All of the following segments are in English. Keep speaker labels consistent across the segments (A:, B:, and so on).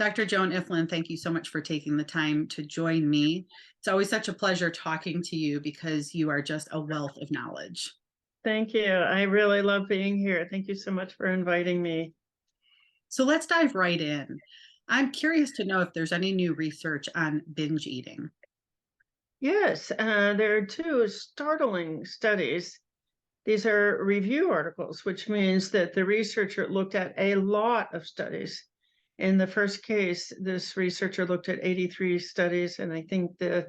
A: Dr. Joan Ifland, thank you so much for taking the time to join me. It's always such a pleasure talking to you because you are just a wealth of knowledge.
B: Thank you. I really love being here. Thank you so much for inviting me.
A: So let's dive right in. I'm curious to know if there's any new research on binge eating.
B: Yes, there are two startling studies. These are review articles, which means that the researcher looked at a lot of studies. In the first case, this researcher looked at 83 studies, and I think the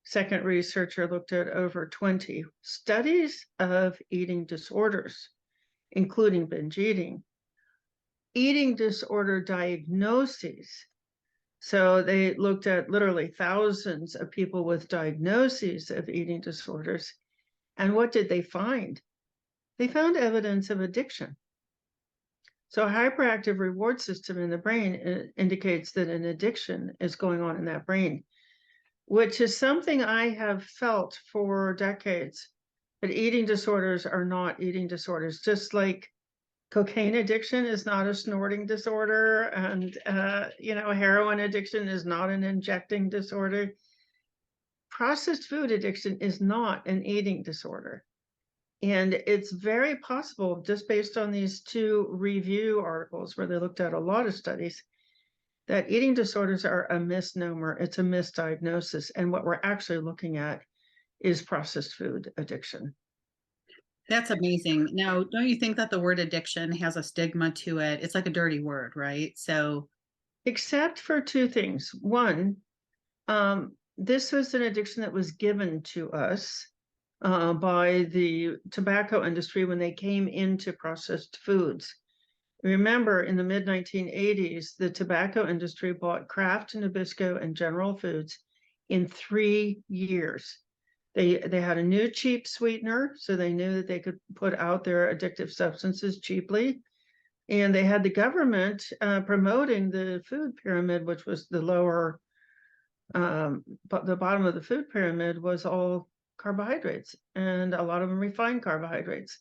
B: second researcher looked at over 20 studies of eating disorders, including binge eating disorder diagnoses. So they looked at literally thousands of people with diagnoses of eating disorders. And what did they find? They found evidence of addiction. So a hyperactive reward system in the brain indicates that an addiction is going on in that brain, which is something I have felt for decades. But eating disorders are not eating disorders, just like cocaine addiction is not a snorting disorder, and heroin addiction is not an injecting disorder. Processed food addiction is not an eating disorder. And it's very possible, just based on these two review articles where they looked at a lot of studies, that eating disorders are a misnomer. It's a misdiagnosis. And what we're actually looking at is processed food addiction.
A: That's amazing. Now, don't you think that the word addiction has a stigma to it? It's like a dirty word, right?
B: Except for two things. One, this was an addiction that was given to us by the tobacco industry when they came into processed foods. Remember, in the mid-1980s, the tobacco industry bought Kraft, Nabisco, and General Foods in 3 years. They had a new cheap sweetener, so they knew that they could put out their addictive substances cheaply. And they had the government promoting the food pyramid, which was the lower, but the bottom of the food pyramid was all carbohydrates, and a lot of them refined carbohydrates.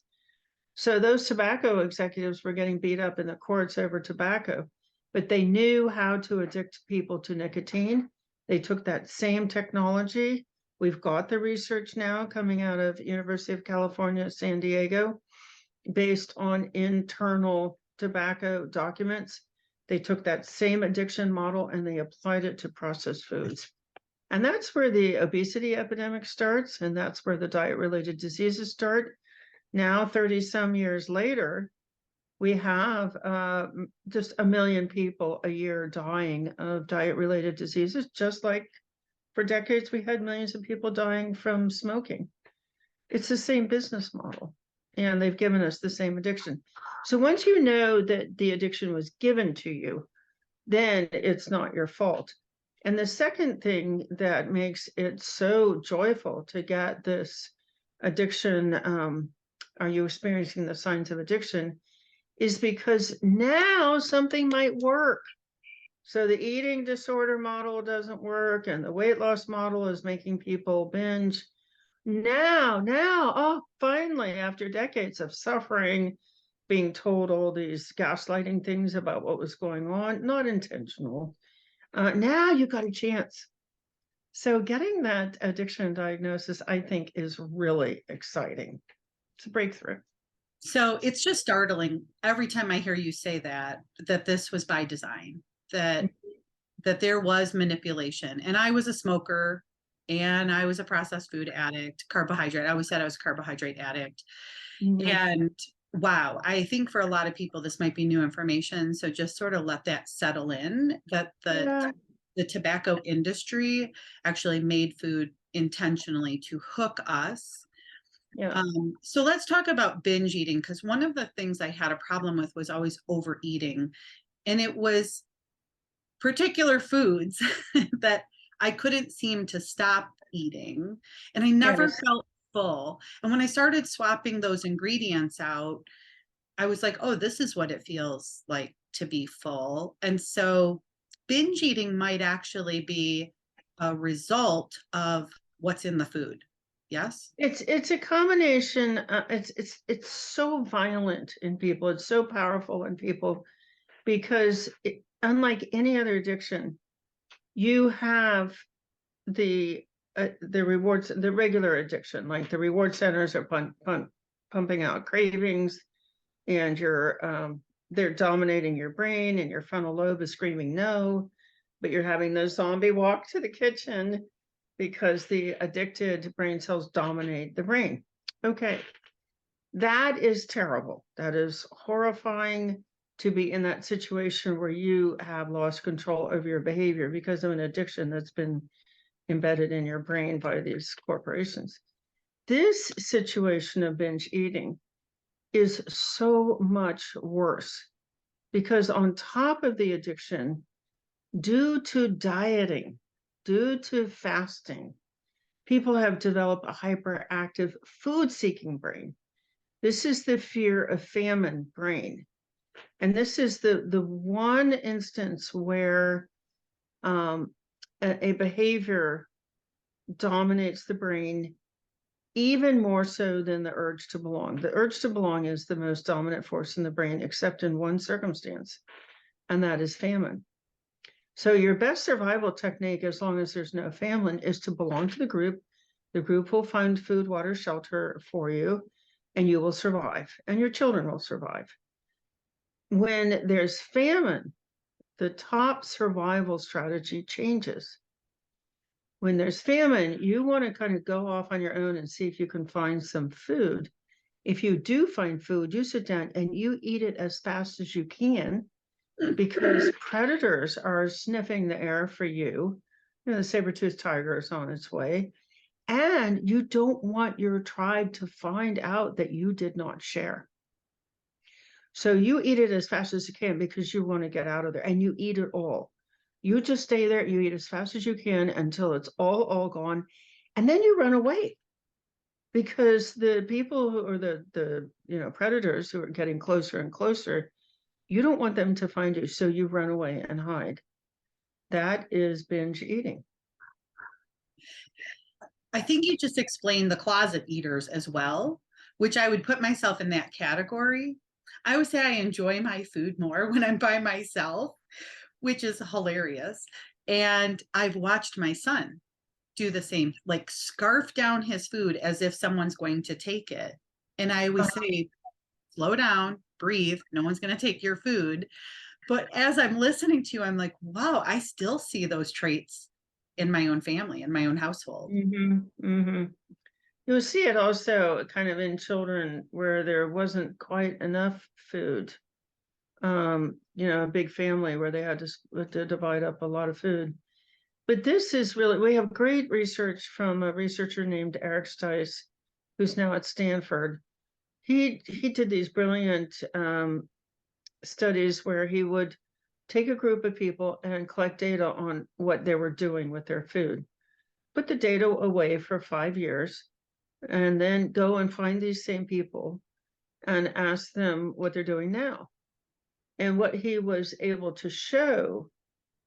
B: So those tobacco executives were getting beat up in the courts over tobacco, but they knew how to addict people to nicotine. They took that same technology. We've got the research now coming out of University of California, San Diego, based on internal tobacco documents. They took that same addiction model and they applied it to processed foods. And that's where the obesity epidemic starts, and that's where the diet-related diseases start. Now, 30 some years later, we have just 1 million people a year dying of diet-related diseases, just like for decades we had millions of people dying from smoking. It's the same business model, and they've given us the same addiction. So once you know that the addiction was given to you, then it's not your fault. And the second thing that makes it so joyful to get this addiction, are you experiencing the signs of addiction, is because now something might work. So the eating disorder model doesn't work, and the weight loss model is making people binge. Now, oh, finally, after decades of suffering, being told all these gaslighting things about what was going on, not intentional, now you got a chance. So getting that addiction diagnosis, I think, is really exciting. It's a breakthrough.
A: So it's just startling every time I hear you say that this was by design, that there was manipulation. And I was a smoker and I was a processed food addict, carbohydrate. I always said I was a carbohydrate addict.
B: Mm-hmm.
A: And wow, I think for a lot of people, this might be new information. So just sort of let that settle in, that the tobacco industry actually made food intentionally to hook us.
B: Yeah.
A: So let's talk about binge eating, because one of the things I had a problem with was always overeating. And it was particular foods that I couldn't seem to stop eating. And I never felt full. And when I started swapping those ingredients out, I was like, oh, this is what it feels like to be full. And so binge eating might actually be a result of what's in the food. Yes?
B: It's a combination. It's so violent in people. It's so powerful in people because unlike any other addiction, you have the rewards, the regular addiction, like the reward centers are pumping out cravings, and they're dominating your brain, and your frontal lobe is screaming no, but you're having the zombie walk to the kitchen because the addicted brain cells dominate the brain. Okay, that is terrible. That is horrifying, to be in that situation where you have lost control over your behavior because of an addiction that's been embedded in your brain by these corporations. This situation of binge eating is so much worse because on top of the addiction, due to dieting, due to fasting, people have developed a hyperactive food-seeking brain. This is the fear of famine brain. And this is the one instance where a behavior dominates the brain even more so than the urge to belong. The urge to belong is the most dominant force in the brain, except in one circumstance, and that is famine. So your best survival technique, as long as there's no famine, is to belong to the group. The group will find food, water, shelter for you, and you will survive, and your children will survive. When there's famine, the top survival strategy changes. When there's famine, you want to kind of go off on your own and see if you can find some food. If you do find food, you sit down and you eat it as fast as you can, because predators are sniffing the air for you. You know, the saber-toothed tiger is on its way. And you don't want your tribe to find out that you did not share. So you eat it as fast as you can because you want to get out of there, and you eat it all. You just stay there, you eat as fast as you can until it's all gone, and then you run away. Because the people who are the predators who are getting closer and closer, you don't want them to find you, so you run away and hide. That is binge eating.
A: I think you just explained the closet eaters as well, which I would put myself in that category. I would say I enjoy my food more when I'm by myself, which is hilarious. And I've watched my son do the same, like scarf down his food as if someone's going to take it. And I always say, slow down, breathe. No one's going to take your food. But as I'm listening to you, I'm like, wow, I still see those traits in my own family, in my own household.
B: You'll see it also kind of in children where there wasn't quite enough food. A big family where they had to divide up a lot of food. But this is really, we have great research from a researcher named Eric Stice, who's now at Stanford. He did these brilliant studies where he would take a group of people and collect data on what they were doing with their food, put the data away for 5 years, and then go and find these same people and ask them what they're doing now. And what he was able to show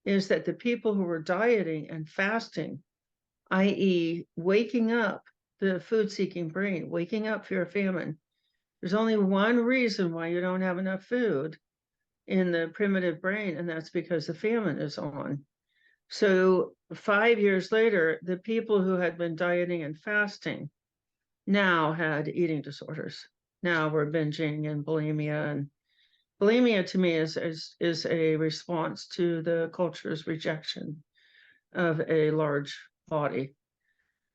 B: is that the people who were dieting and fasting, i.e. waking up the food-seeking brain, waking up fear of famine, there's only one reason why you don't have enough food in the primitive brain, and that's because the famine is on. So 5 years later, the people who had been dieting and fasting now had eating disorders. Now we're binging and bulimia. And bulimia to me is a response to the culture's rejection of a large body.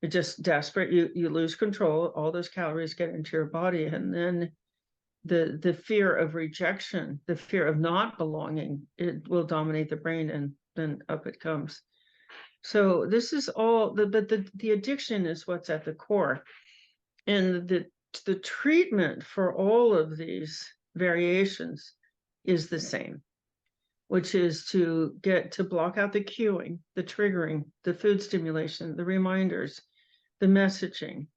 B: You're just desperate. You lose control. All those calories get into your body, and then the fear of rejection, the fear of not belonging, it will dominate the brain, and then up it comes. So this is all the addiction is what's at the core. And the treatment for all of these variations is the same, which is to block out the cueing, the triggering, the food stimulation, the reminders, the messaging.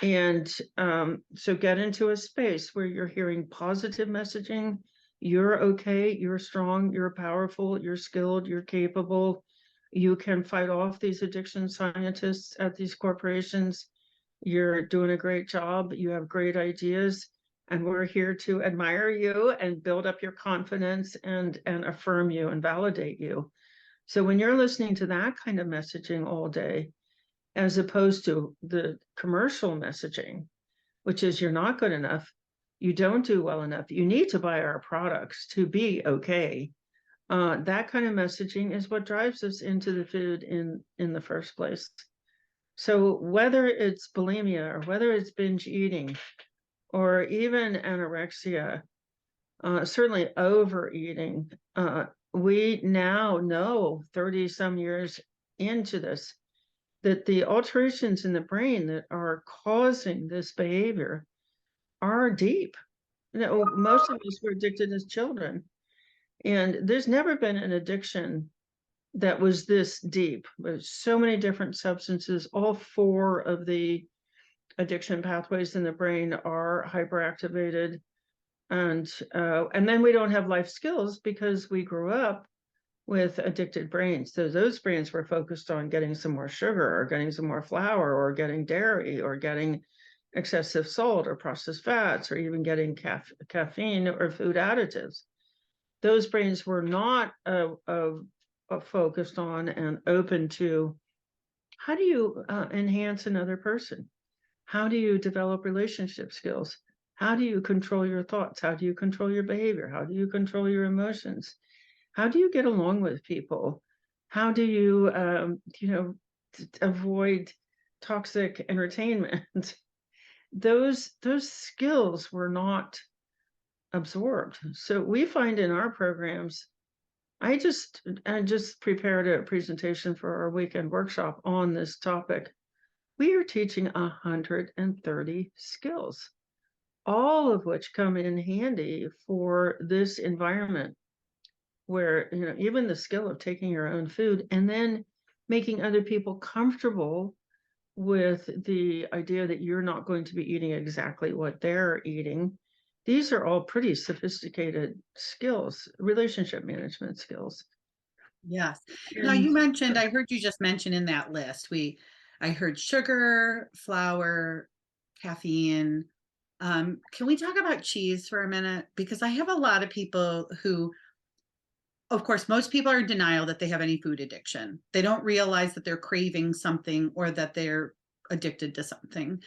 B: And so get into a space where you're hearing positive messaging. You're okay, you're strong, you're powerful, you're skilled, you're capable. You can fight off these addiction scientists at these corporations. You're doing a great job. You have great ideas. and we're here to admire you and build up your confidence and affirm you and validate you. So when you're listening to that kind of messaging all day, as opposed to the commercial messaging, which is you're not good enough, you don't do well enough, you need to buy our products to be okay. That kind of messaging is what drives us into the food in the first place. So whether it's bulimia or whether it's binge eating or even anorexia, certainly overeating, we now know 30 some years into this that the alterations in the brain that are causing this behavior are deep. Most of us were addicted as children, and there's never been an addiction that was this deep. There's so many different substances. All four of the addiction pathways in the brain are hyperactivated, and then we don't have life skills because we grew up with addicted brains. So those brains were focused on getting some more sugar or getting some more flour or getting dairy or getting excessive salt or processed fats or even getting caffeine or food additives. Those brains were not focused on and open to how do you enhance another person? How do you develop relationship skills? How do you control your thoughts? How do you control your behavior? How do you control your emotions? How do you get along with people? How do you, avoid toxic entertainment? Those skills were not absorbed. So we find in our programs, I just prepared a presentation for our weekend workshop on this topic. We are teaching 130 skills, all of which come in handy for this environment where, even the skill of taking your own food and then making other people comfortable with the idea that you're not going to be eating exactly what they're eating. These are all pretty sophisticated skills, relationship management skills.
A: Yes. Now you mentioned, I heard you just mention in that list, I heard sugar, flour, caffeine. Can we talk about cheese for a minute? Because I have a lot of people who, of course, most people are in denial that they have any food addiction. They don't realize that they're craving something or that they're addicted to something.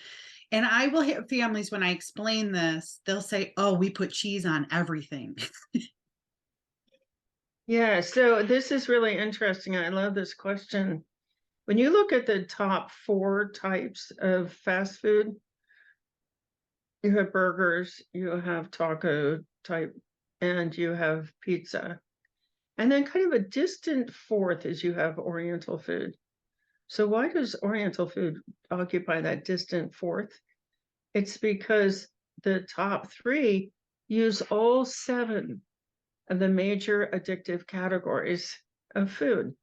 A: And I will have families, when I explain this, they'll say, oh, we put cheese on everything.
B: Yeah, so this is really interesting. I love this question. When you look at the top 4 types of fast food, you have burgers, you have taco type, and you have pizza. And then kind of a distant fourth is you have Oriental food. So why does Oriental food occupy that distant fourth? It's because the top 3 use all 7 of the major addictive categories of food.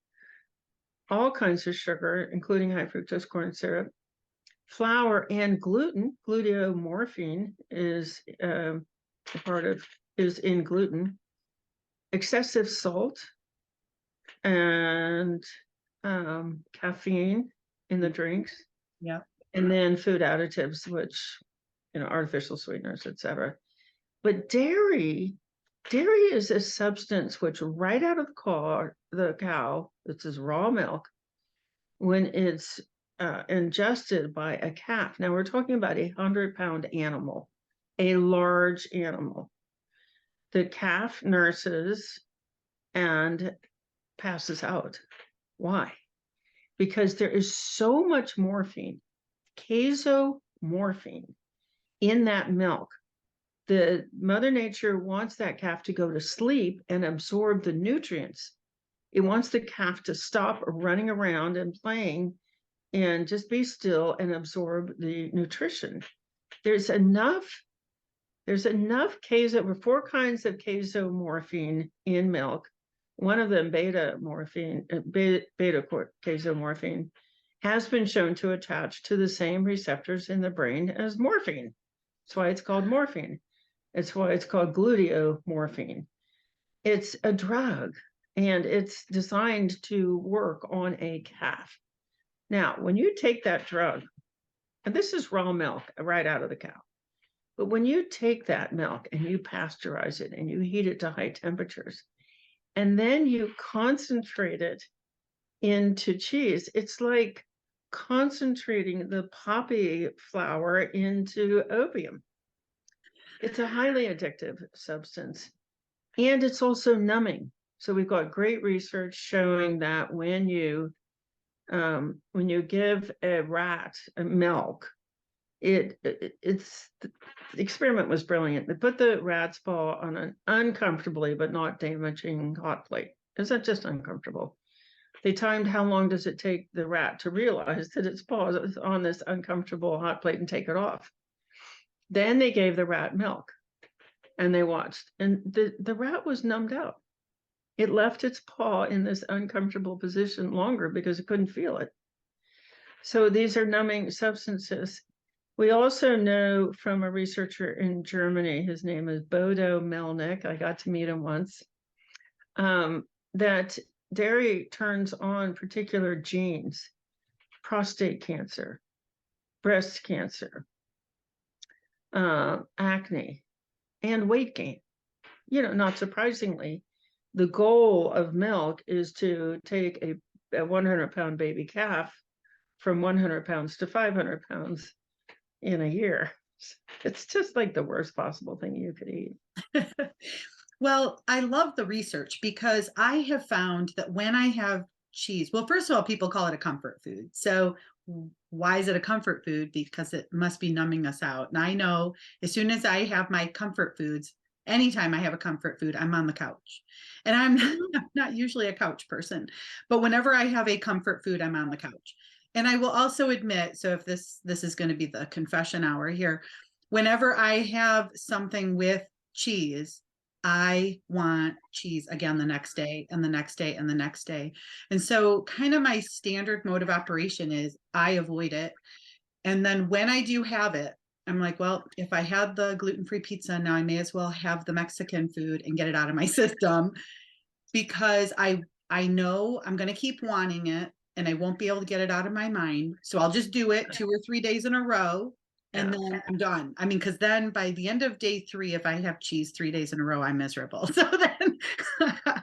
B: All kinds of sugar, including high fructose corn syrup, flour, and gluten. Gluteomorphine is is in gluten. Excessive salt and caffeine in the drinks.
A: Yeah.
B: And then food additives, which, artificial sweeteners, etc. But dairy is a substance which right out of the cow, this is raw milk, when it's ingested by a calf. Now we're talking about a 100-pound animal, a large animal. The calf nurses and passes out. Why? Because there is so much morphine, casomorphine, in that milk. The Mother Nature wants that calf to go to sleep and absorb the nutrients. It wants the calf to stop running around and playing and just be still and absorb the nutrition. There's enough over 4 kinds of casomorphine in milk. One of them, beta casomorphine, has been shown to attach to the same receptors in the brain as morphine. That's why it's called morphine. It's why it's called gluteomorphine. It's a drug, and it's designed to work on a calf. Now, when you take that drug, and this is raw milk right out of the cow, But when you take that milk and you pasteurize it and you heat it to high temperatures, and then you concentrate it into cheese, it's like concentrating the poppy flower into opium. It's a highly addictive substance, and it's also numbing. So we've got great research showing that when you give a rat milk, it's the experiment was brilliant. They put the rat's paw on an uncomfortably but not damaging hot plate. Is that just uncomfortable? They timed how long does it take the rat to realize that its paw is on this uncomfortable hot plate and take it off. Then they gave the rat milk and they watched, and the rat was numbed out. It left its paw in this uncomfortable position longer because it couldn't feel it. So these are numbing substances. We also know from a researcher in Germany, his name is Bodo Melnick, I got to meet him once, that dairy turns on particular genes, prostate cancer, breast cancer, acne, and weight gain. You know, not surprisingly, the goal of milk is to take a 100-pound baby calf from 100 pounds to 500 pounds in a year. It's just like the worst possible thing you could eat.
A: Well, I love the research because I have found that when I have cheese, well, first of all, people call it a comfort food. So why is it a comfort food? Because it must be numbing us out. And I know as soon as I have my comfort foods, anytime I have a comfort food, I'm on the couch. And I'm not usually a couch person, but whenever I have a comfort food, I'm on the couch. And I will also admit, so if this is going to be the confession hour here, whenever I have something with cheese, I want cheese again the next day and the next day and the next day. And so kind of my standard mode of operation is I avoid it. And then when I do have it, I'm like, well, if I had the gluten-free pizza, now I may as well have the Mexican food and get it out of my system, because I know I'm going to keep wanting it and I won't be able to get it out of my mind. So I'll just do it 2 or 3 days in a row and then I'm done. I mean, because then by the end of day 3, if I have cheese 3 days in a row, I'm miserable. So then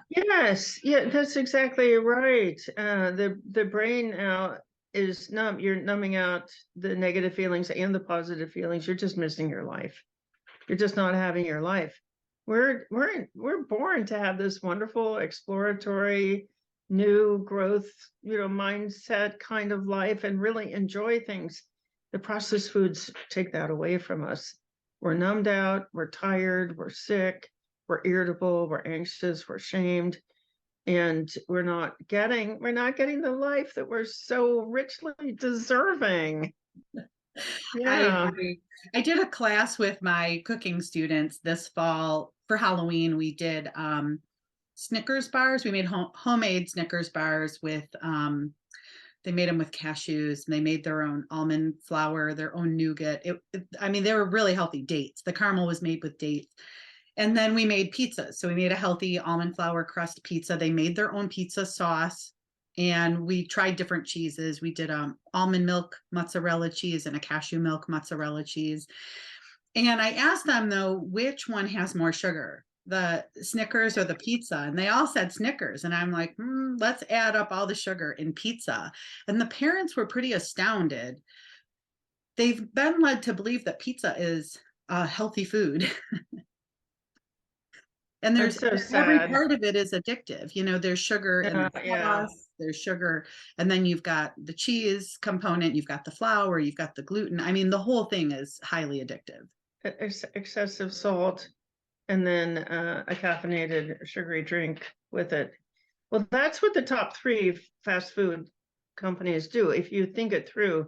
B: Yes, yeah, that's exactly right. The brain now is numb. You're numbing out the negative feelings and the positive feelings. You're just missing your life. You're just not having your life. We're born to have this wonderful exploratory, new growth, mindset kind of life and really enjoy things. The processed foods take that away from us. We're numbed out, we're tired, we're sick, we're irritable, we're anxious, we're shamed, and we're not getting the life that we're so richly deserving.
A: I
B: Yeah.
A: agree. I did a class with my cooking students this fall for Halloween. We did Snickers bars. We made homemade Snickers bars with they made them with cashews and they made their own almond flour, their own nougat. I mean, they were really healthy dates. The caramel was made with dates. And then we made pizzas. So we made a healthy almond flour crust pizza. They made their own pizza sauce. And we tried different cheeses. We did almond milk mozzarella cheese and a cashew milk mozzarella cheese. And I asked them, though, which one has more sugar, the Snickers or the pizza? And they all said Snickers. And I'm like, let's add up all the sugar in pizza. And the parents were pretty astounded. They've been led to believe that pizza is a healthy food. And there's every part of it is addictive. There's sugar in the sauce, there's sugar, and then you've got the cheese component, you've got the flour, you've got the gluten. I mean, the whole thing is highly addictive.
B: Excessive salt, and then a caffeinated sugary drink with it. Well, that's what the top 3 fast food companies do. If you think it through,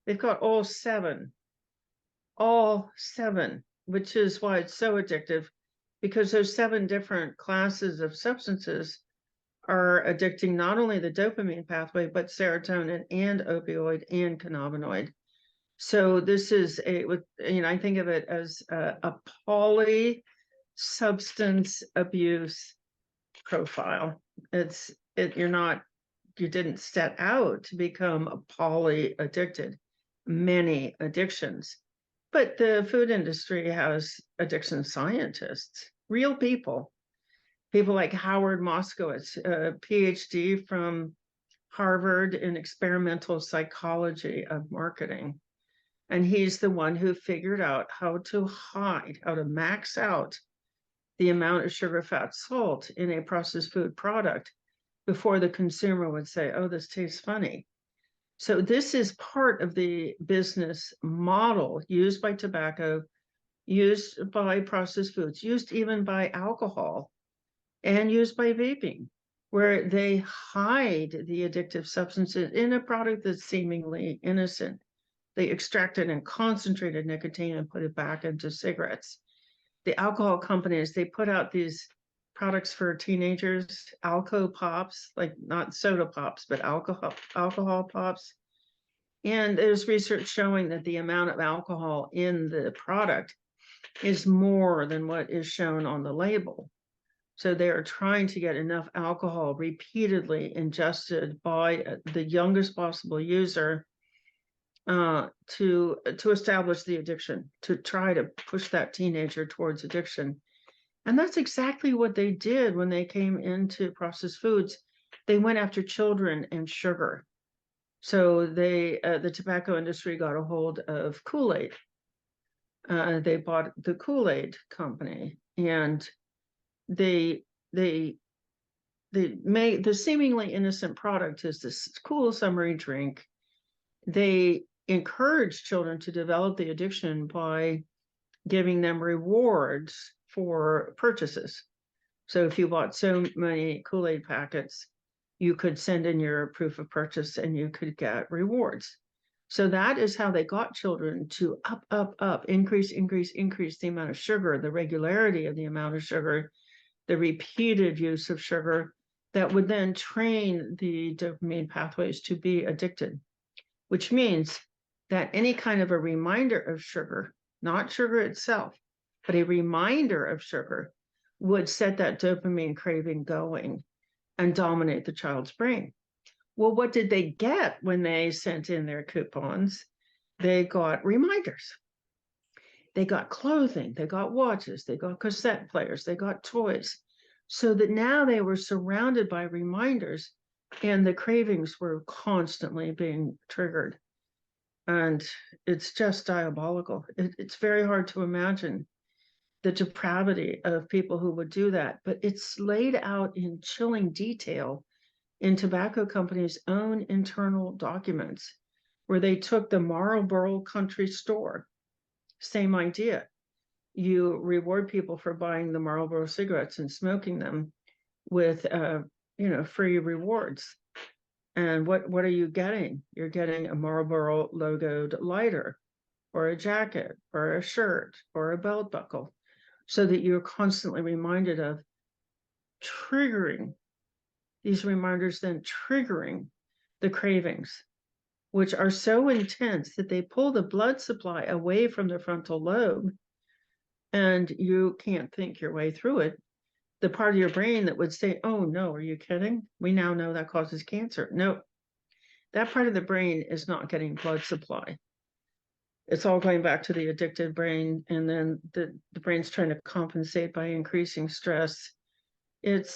B: they've got all seven, which is why it's so addictive, because those 7 different classes of substances are addicting not only the dopamine pathway, but serotonin and opioid and cannabinoid. So this is I think of it as a poly substance abuse profile. You didn't set out to become a poly addicted, many addictions. But the food industry has addiction scientists, real people like Howard Moskowitz, a PhD from Harvard in experimental psychology of marketing. And he's the one who figured out how to max out the amount of sugar, fat, salt in a processed food product before the consumer would say, oh, this tastes funny. So this is part of the business model used by tobacco, used by processed foods, used even by alcohol, and used by vaping, where they hide the addictive substances in a product that's seemingly innocent. They extracted and concentrated nicotine and put it back into cigarettes. The alcohol companies, they put out these products for teenagers, alco pops, like not soda pops, but alcohol pops. And there's research showing that the amount of alcohol in the product is more than what is shown on the label. So they are trying to get enough alcohol repeatedly ingested by the youngest possible user to establish the addiction, to try to push that teenager towards addiction. And that's exactly what they did when they came into processed foods. They went after children and sugar. So the tobacco industry got a hold of Kool-Aid. They bought the Kool-Aid company, and they make the seemingly innocent product is this cool summery drink. They encourage children to develop the addiction by giving them rewards for purchases. So if you bought so many Kool-Aid packets, you could send in your proof of purchase and you could get rewards. So that is how they got children to increase the amount of sugar, the regularity of the amount of sugar, the repeated use of sugar that would then train the dopamine pathways to be addicted, which means that any kind of a reminder of sugar, not sugar itself, but a reminder of sugar would set that dopamine craving going and dominate the child's brain. Well, what did they get when they sent in their coupons? They got reminders. They got clothing, they got watches, they got cassette players, they got toys, so that now they were surrounded by reminders and the cravings were constantly being triggered. And it's just diabolical. It's very hard to imagine the depravity of people who would do that, but it's laid out in chilling detail in tobacco companies' own internal documents, where they took the Marlboro country store. Same idea. You reward people for buying the Marlboro cigarettes and smoking them with, free rewards. And what are you getting? You're getting a Marlboro logoed lighter, or a jacket, or a shirt, or a belt buckle, so that you're constantly reminded of triggering these reminders, then triggering the cravings, which are so intense that they pull the blood supply away from the frontal lobe, and you can't think your way through it. The part of your brain that would say, oh no, are you kidding? We now know that causes cancer. No, that part of the brain is not getting blood supply. It's all going back to the addicted brain, and then the brain's trying to compensate by increasing stress. It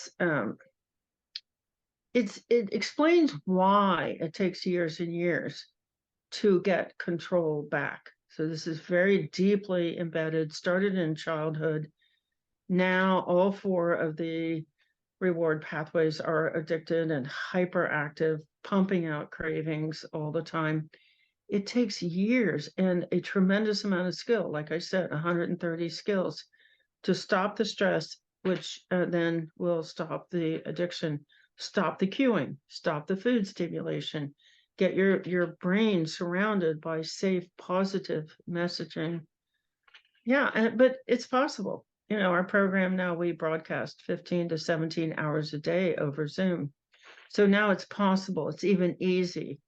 B: explains why it takes years and years to get control back. So this is very deeply embedded, started in childhood. Now all 4 of the reward pathways are addicted and hyperactive, pumping out cravings all the time. It takes years and a tremendous amount of skill, like I said, 130 skills to stop the stress, which then will stop the addiction, stop the cueing, stop the food stimulation, get your brain surrounded by safe, positive messaging. Yeah, but it's possible. Our program now, we broadcast 15 to 17 hours a day over Zoom. So now it's possible. It's even easy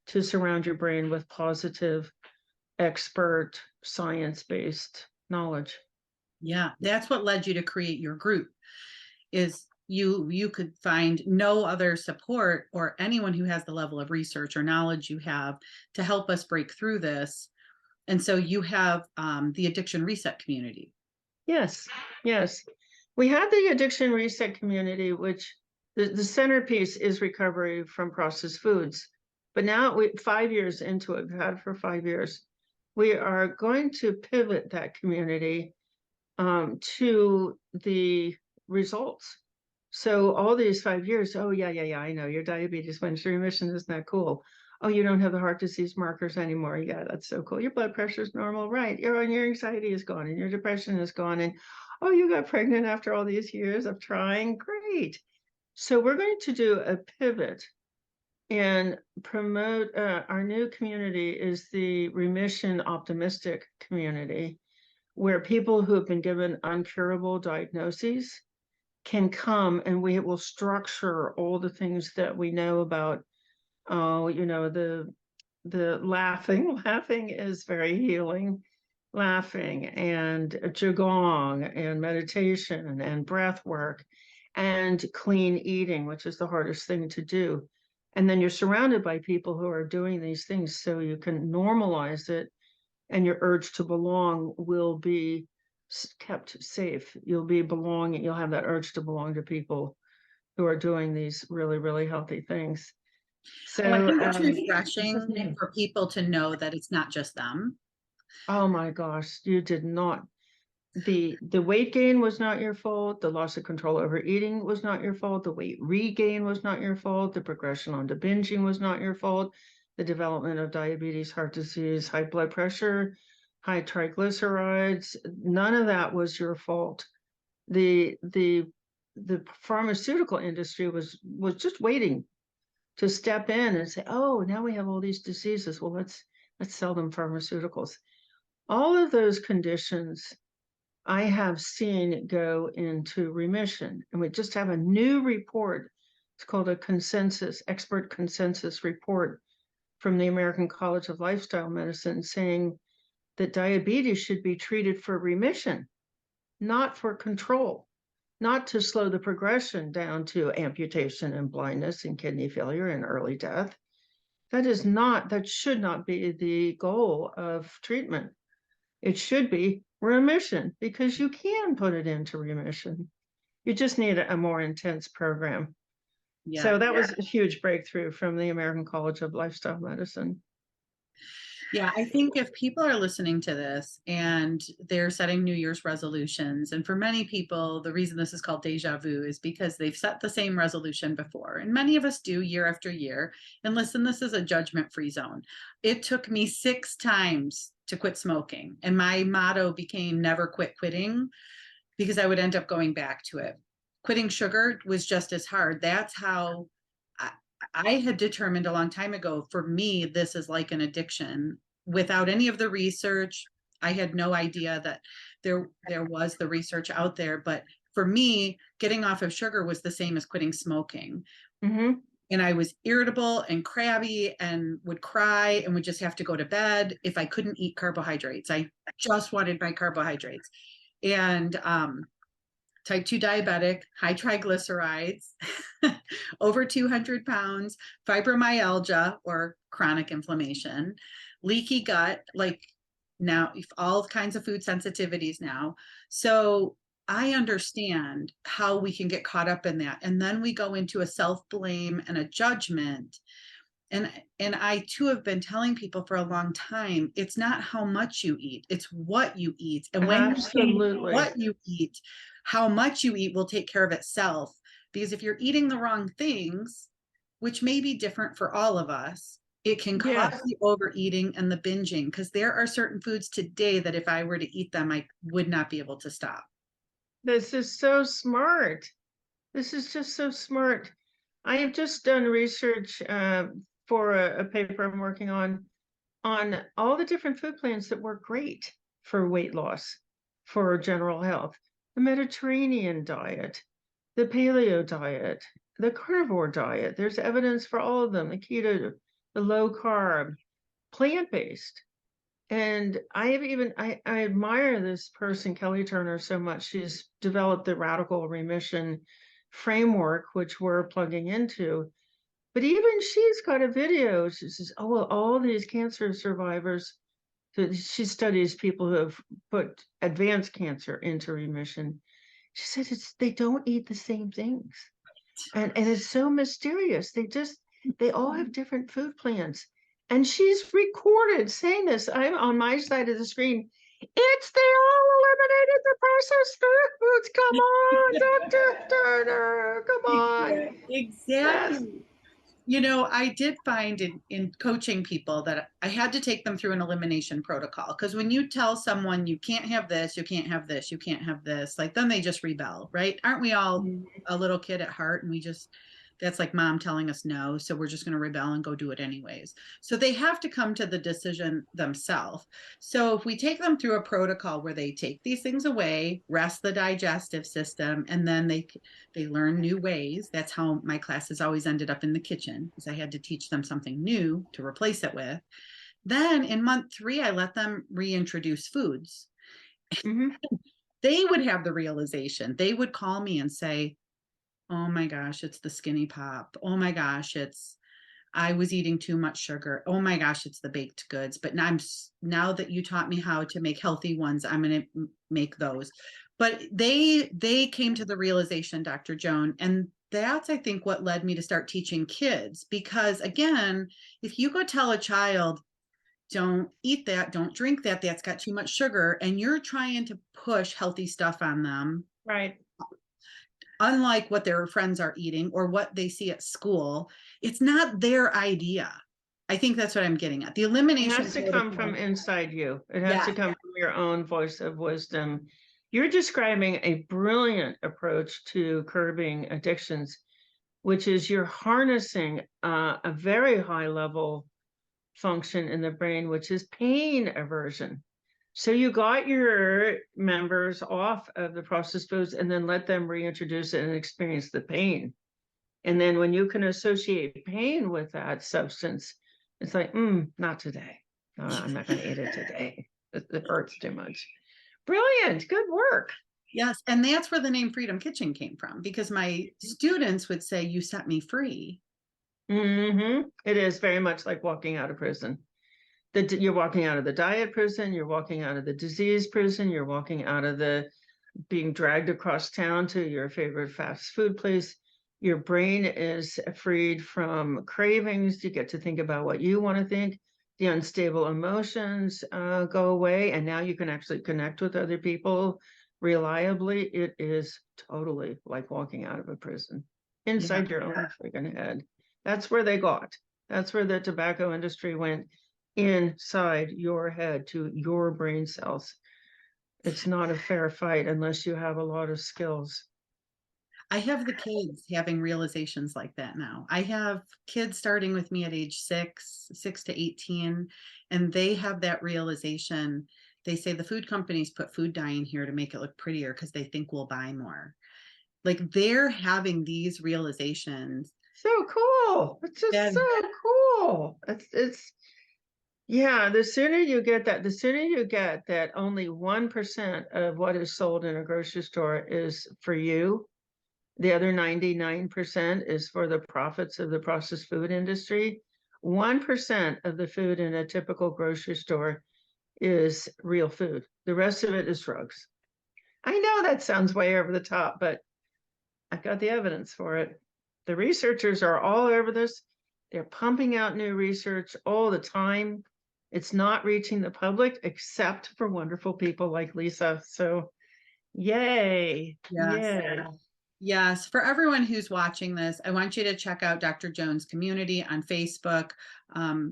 B: to surround your brain with positive, expert, science-based knowledge.
A: Yeah, that's what led you to create your group, is you could find no other support or anyone who has the level of research or knowledge you have to help us break through this. And so you have the addiction reset community.
B: Yes, yes. We had the addiction reset community, which the centerpiece is recovery from processed foods. But now 5 years into it, we've had it for 5 years. We are going to pivot that community to the results. So all these 5 years, oh yeah, I know your diabetes went into remission. Isn't that cool? Oh, you don't have the heart disease markers anymore. Yeah, that's so cool. Your blood pressure is normal, right? Your anxiety is gone, and your depression is gone, and oh, you got pregnant after all these years of trying. Great. So we're going to do a pivot and promote our new community is the remission optimistic community, where people who have been given uncurable diagnoses can come, and we will structure all the things that we know about. The laughing is very healing. Laughing and qigong and meditation and breath work and clean eating, which is the hardest thing to do. And then you're surrounded by people who are doing these things, so you can normalize it, and your urge to belong will be kept safe. You'll be belonging. You'll have that urge to belong to people who are doing these really, really healthy things. So
A: I think it's refreshing for people to know that it's not just them.
B: oh my gosh, you did not. The weight gain was not your fault. The loss of control over eating was not your fault. The weight regain was not your fault. The progression onto binging was not your fault. The development of diabetes, heart disease, high blood pressure, high triglycerides, none of that was your fault. The pharmaceutical industry was just waiting to step in and say, oh, now we have all these diseases. Well, let's sell them pharmaceuticals. All of those conditions I have seen go into remission. And we just have a new report. It's called a expert consensus report from the American College of Lifestyle Medicine, saying that diabetes should be treated for remission, not for control, not to slow the progression down to amputation and blindness and kidney failure and early death. That should not be the goal of treatment. It should be remission, because you can put it into remission. You just need a more intense program.
A: Yeah.
B: So that was a huge breakthrough from the American College of Lifestyle Medicine.
A: Yeah, I think if people are listening to this and they're setting New Year's resolutions, and for many people, the reason this is called deja vu is because they've set the same resolution before. And many of us do year after year. And listen, this is a judgment-free zone. It took me 6 times to quit smoking. And my motto became never quit quitting, because I would end up going back to it. Quitting sugar was just as hard. That's how I had determined a long time ago, for me, this is like an addiction. Without any of the research, I had no idea that there was the research out there. But for me, getting off of sugar was the same as quitting smoking.
B: Mm-hmm.
A: And I was irritable and crabby and would cry and would just have to go to bed if I couldn't eat carbohydrates. I just wanted my carbohydrates. And type 2 diabetic, high triglycerides, over 200 pounds, fibromyalgia or chronic inflammation, leaky gut, like now all kinds of food sensitivities now. So I understand how we can get caught up in that. And then we go into a self-blame and a judgment. And I too have been telling people for a long time, it's not how much you eat, it's what you eat. And when
B: Absolutely.
A: you eat what you eat, how much you eat will take care of itself. Because if you're eating the wrong things, which may be different for all of us, it can cause the overeating and the binging. Because there are certain foods today that if I were to eat them, I would not be able to stop.
B: This is so smart. This is just so smart. I have just done research for a paper I'm working on all the different food plans that work great for weight loss, for general health. The Mediterranean diet, the paleo diet, the carnivore diet. There's evidence for all of them, the keto, the low carb, plant-based. And I admire this person, Kelly Turner, so much. She's developed the radical remission framework, which we're plugging into. But even she's got a video. She says, oh, well, all these cancer survivors, She studies people who have put advanced cancer into remission. She said they don't eat the same things. And it's so mysterious. They all have different food plans. And she's recorded saying this. I'm on my side of the screen. They all eliminated the processed foods. Come on, Dr. Turner. Come on.
A: Exactly.
B: Yes.
A: You know, I did find in coaching people that I had to take them through an elimination protocol, because when you tell someone you can't have this, you can't have this, you can't have this, like then they just rebel, right? Aren't we all a little kid at heart, and that's like mom telling us no, so we're just going to rebel and go do it anyways. So they have to come to the decision themselves. So if we take them through a protocol where they take these things away, rest the digestive system, and then they learn new ways. That's how my classes always ended up in the kitchen, because I had to teach them something new to replace it with. Then in month 3, I let them reintroduce foods.
B: Mm-hmm.
A: They would have the realization. They would call me and say, oh my gosh, it's the skinny pop. Oh my gosh, I was eating too much sugar. Oh my gosh, it's the baked goods. But now that you taught me how to make healthy ones, I'm going to make those. But they came to the realization, Dr. Joan, and that's, I think, what led me to start teaching kids. Because again, if you go tell a child, don't eat that, don't drink that, that's got too much sugar, and you're trying to push healthy stuff on them,
B: Right.
A: unlike what their friends are eating or what they see at school, it's not their idea. I think that's what I'm getting at. The elimination
B: It has to come from inside you. It has to come from your own voice of wisdom. You're describing a brilliant approach to curbing addictions, which is you're harnessing a very high level function in the brain, which is pain aversion. So you got your members off of the processed foods and then let them reintroduce it and experience the pain. And then when you can associate pain with that substance, it's like, not today. No, I'm not going to eat it today. It hurts too much. Brilliant. Good work.
A: Yes. And that's where the name Freedom Kitchen came from, because my students would say, you set me free.
B: Mm-hmm. It is very much like walking out of prison. You're walking out of the diet prison, you're walking out of the disease prison, you're walking out of the being dragged across town to your favorite fast food place. Your brain is freed from cravings. You get to think about what you want to think. The unstable emotions go away, and now you can actually connect with other people reliably. It is totally like walking out of a prison inside your own freaking head. That's where they got. That's where the tobacco industry went, inside your head to your brain cells. It's not a fair fight unless you have a lot of skills.
A: I have the kids having realizations like that now. I have kids starting with me at age 6 to 18, and they have that realization. They say the food companies put food dye in here to make it look prettier because they think we'll buy more. Like they're having these realizations.
B: So cool. It's just so cool. It's yeah, the sooner you get that only 1% of what is sold in a grocery store is for you, the other 99% is for the profits of the processed food industry. 1% of the food in a typical grocery store is real food. The rest of it is drugs. I know that sounds way over the top, but I've got the evidence for it. The researchers are all over this. They're pumping out new research all the time. It's not reaching the public except for wonderful people like Lisa. So yay.
A: Yes.
B: Yay.
A: Yes. For everyone who's watching this, I want you to check out Dr. Joan's community on Facebook.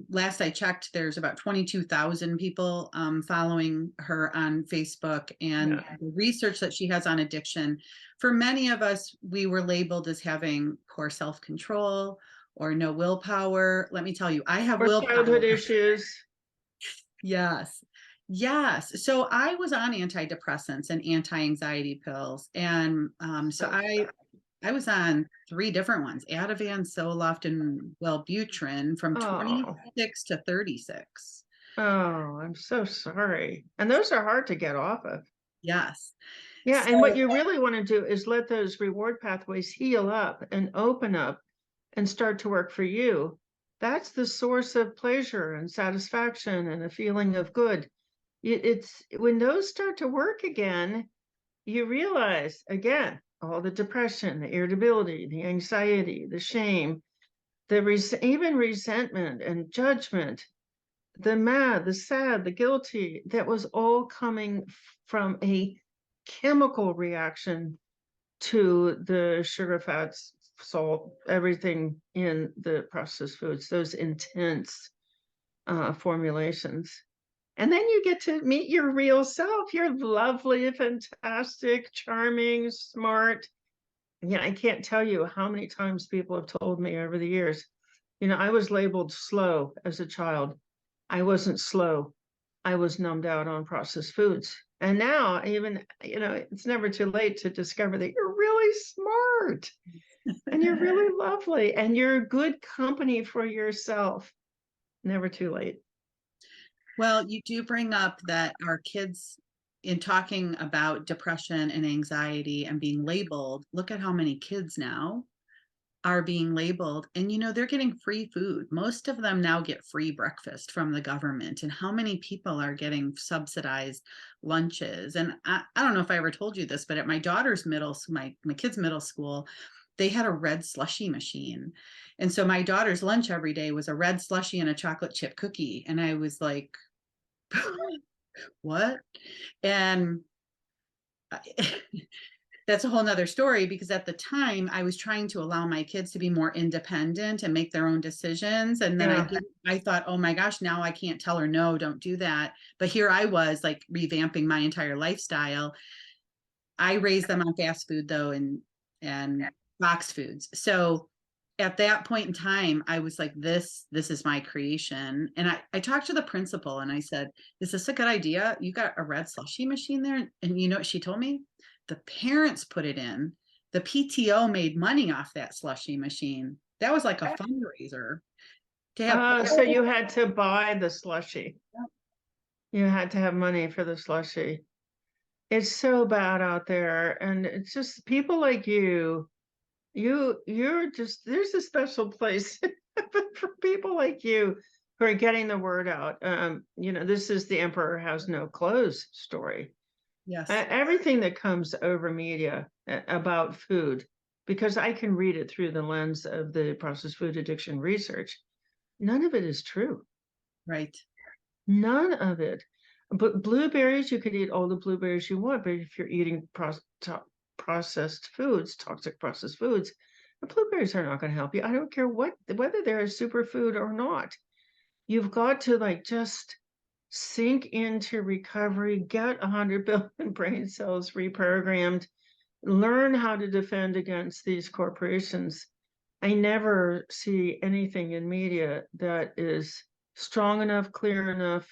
A: Last I checked, there's about 22,000 people following her on Facebook, and the research that she has on addiction. For many of us, we were labeled as having poor self-control or no willpower. Let me tell you, I have willpower.
B: Childhood issues.
A: Yes. Yes. So I was on antidepressants and anti-anxiety pills. And so I was on 3 different ones: Ativan, Zoloft, and Wellbutrin, from 26 to 36.
B: Oh, I'm so sorry. And those are hard to get off of.
A: Yes.
B: Yeah. And what you really want to do is let those reward pathways heal up and open up and start to work for you. That's the source of pleasure and satisfaction and a feeling of good. it's when those start to work again, you realize again all the depression, the irritability, the anxiety, the shame, even resentment and judgment, the mad, the sad, the guilty, that was all coming from a chemical reaction to the sugar, fats, salt, everything in the processed foods, those intense formulations. And then you get to meet your real self. You're lovely, fantastic, charming, smart. Yeah, I can't tell you how many times people have told me over the years, I was labeled slow as a child. I wasn't slow. I was numbed out on processed foods. And now, even, it's never too late to discover that you're really smart and you're really lovely and you're good company for yourself. Never too late.
A: Well, you do bring up that our kids, in talking about depression and anxiety and being labeled, look at how many kids now are being labeled, and they're getting free food. Most of them now get free breakfast from the government, and how many people are getting subsidized lunches. And I don't know if I ever told you this, but at my daughter's my kids' middle school, they had a red slushy machine. And so my daughter's lunch every day was a red slushy and a chocolate chip cookie. And I was like, what? And that's a whole nother story, because at the time I was trying to allow my kids to be more independent and make their own decisions. And then I thought, oh my gosh, now I can't tell her, no, don't do that. But here I was like revamping my entire lifestyle. I raised them on fast food though, and box foods. So at that point in time, I was like, this is my creation. And I talked to the principal and I said, is this a good idea? You got a red slushy machine there? And you know what she told me? The parents put it in. The PTO made money off that slushy machine. That was like a fundraiser to have.
B: So you had to buy the slushy. You had to have money for the slushy. It's so bad out there. And it's just people like you're just, there's a special place for people like you who are getting the word out. This is the emperor has no clothes story.
A: Yes.
B: Everything that comes over media about food, because I can read it through the lens of the processed food addiction research, none of it is true.
A: Right.
B: None of it. But blueberries, you could eat all the blueberries you want, but if you're eating processed foods, toxic processed foods, the blueberries are not going to help you. I don't care whether they're a superfood or not. You've got to just sink into recovery, get 100 billion brain cells reprogrammed, learn how to defend against these corporations. I never see anything in media that is strong enough, clear enough,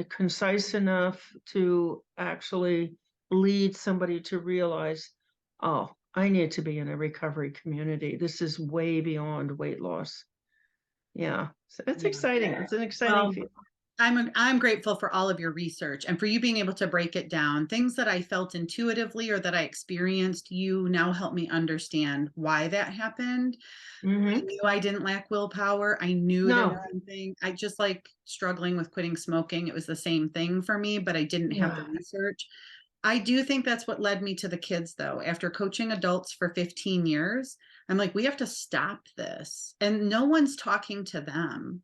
B: concise enough to actually lead somebody to realize, oh, I need to be in a recovery community. This is way beyond weight loss. Yeah, so it's exciting. It's an exciting field.
A: I'm grateful for all of your research and for you being able to break it down. Things that I felt intuitively or that I experienced, you now help me understand why that happened. I knew I didn't lack willpower. I knew there was something. I just like struggling with quitting smoking. It was the same thing for me, but I didn't have the research. I do think that's what led me to the kids, though. After coaching adults for 15 years, I'm like, we have to stop this. And no one's talking to them.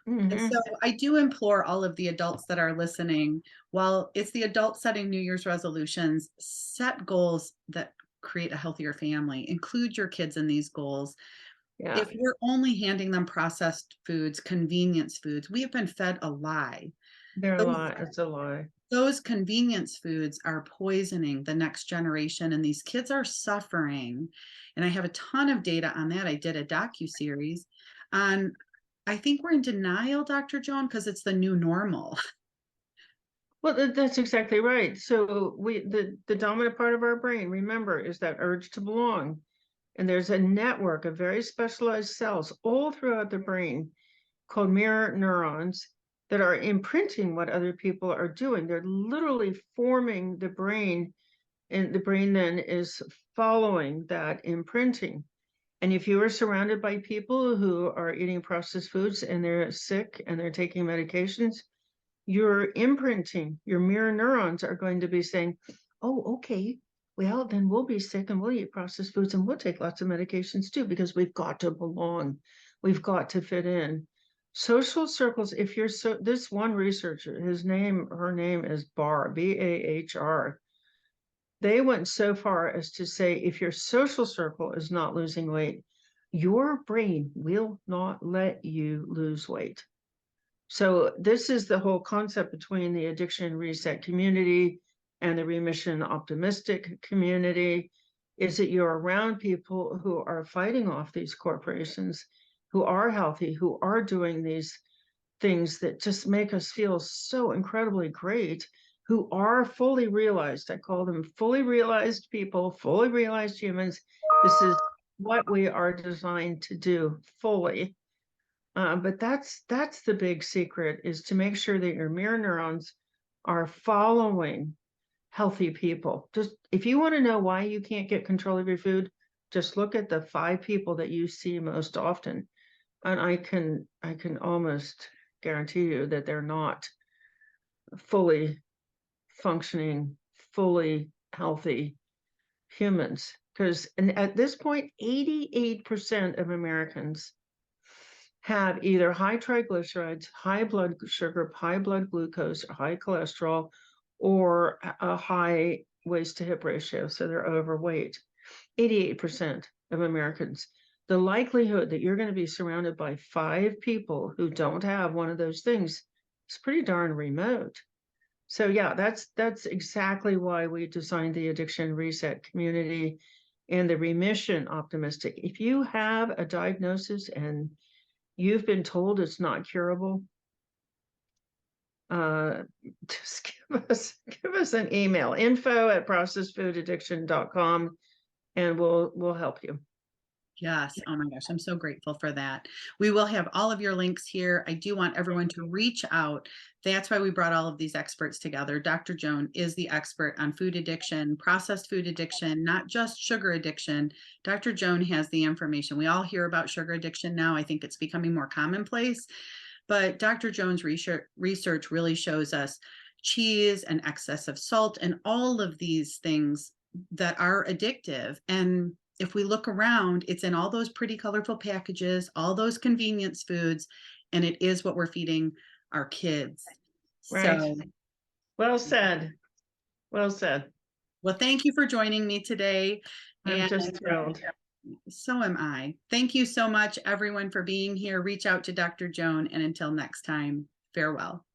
A: And so I do implore all of the adults that are listening, while it's the adults setting New Year's resolutions, set goals that create a healthier family. Include your kids in these goals.
B: Yeah.
A: If we're only handing them processed foods, convenience foods, we have been fed a lie.
B: They're a lie. It's a lie.
A: Those convenience foods are poisoning the next generation, and these kids are suffering. And I have a ton of data on that. I did a docuseries on, I think we're in denial, Dr. Joan, because it's the new normal.
B: Well, that's exactly right. So the dominant part of our brain, remember, is that urge to belong. And there's a network of very specialized cells all throughout the brain called mirror neurons that are imprinting what other people are doing. They're literally forming the brain, and the brain then is following that imprinting. And if you are surrounded by people who are eating processed foods and they're sick and they're taking medications, your imprinting, your mirror neurons are going to be saying, oh, okay, well, then we'll be sick and we'll eat processed foods and we'll take lots of medications too, because we've got to belong. We've got to fit in. Social circles, if you're this one researcher, her name is Barr, Bahr. They went so far as to say, if your social circle is not losing weight, your brain will not let you lose weight. So this is the whole concept between the addiction reset community and the remission optimistic community, is that you're around people who are fighting off these corporations, who are healthy, who are doing these things that just make us feel so incredibly great, who are fully realized. I call them fully realized people, fully realized humans. This is what we are designed to do fully. But that's the big secret, is to make sure that your mirror neurons are following healthy people. Just if you want to know why you can't get control of your food, just look at the 5 people that you see most often. And I can almost guarantee you that they're not fully functioning, fully healthy humans. Because at this point, 88% of Americans have either high triglycerides, high blood sugar, high blood glucose, high cholesterol, or a high waist to hip ratio. So they're overweight. 88% of Americans. The likelihood that you're going to be surrounded by 5 people who don't have one of those things is pretty darn remote. So yeah, that's exactly why we designed the addiction reset community and the remission optimistic. If you have a diagnosis and you've been told it's not curable, just give us an email, info@processedfoodaddiction.com, and we'll help you.
A: Yes. Oh my gosh. I'm so grateful for that. We will have all of your links here. I do want everyone to reach out. That's why we brought all of these experts together. Dr. Joan is the expert on food addiction, processed food addiction, not just sugar addiction. Dr. Joan has the information. We all hear about sugar addiction now. I think it's becoming more commonplace, but Dr. Joan's research really shows us cheese and excess of salt and all of these things that are addictive. And if we look around, it's in all those pretty colorful packages, all those convenience foods, and it is what we're feeding our kids.
B: Right.
A: So,
B: well said. Well said.
A: well, thank you for joining me today.
B: I'm just thrilled.
A: So am I. Thank you so much, everyone, for being here. Reach out to Dr. Joan, and until next time, farewell.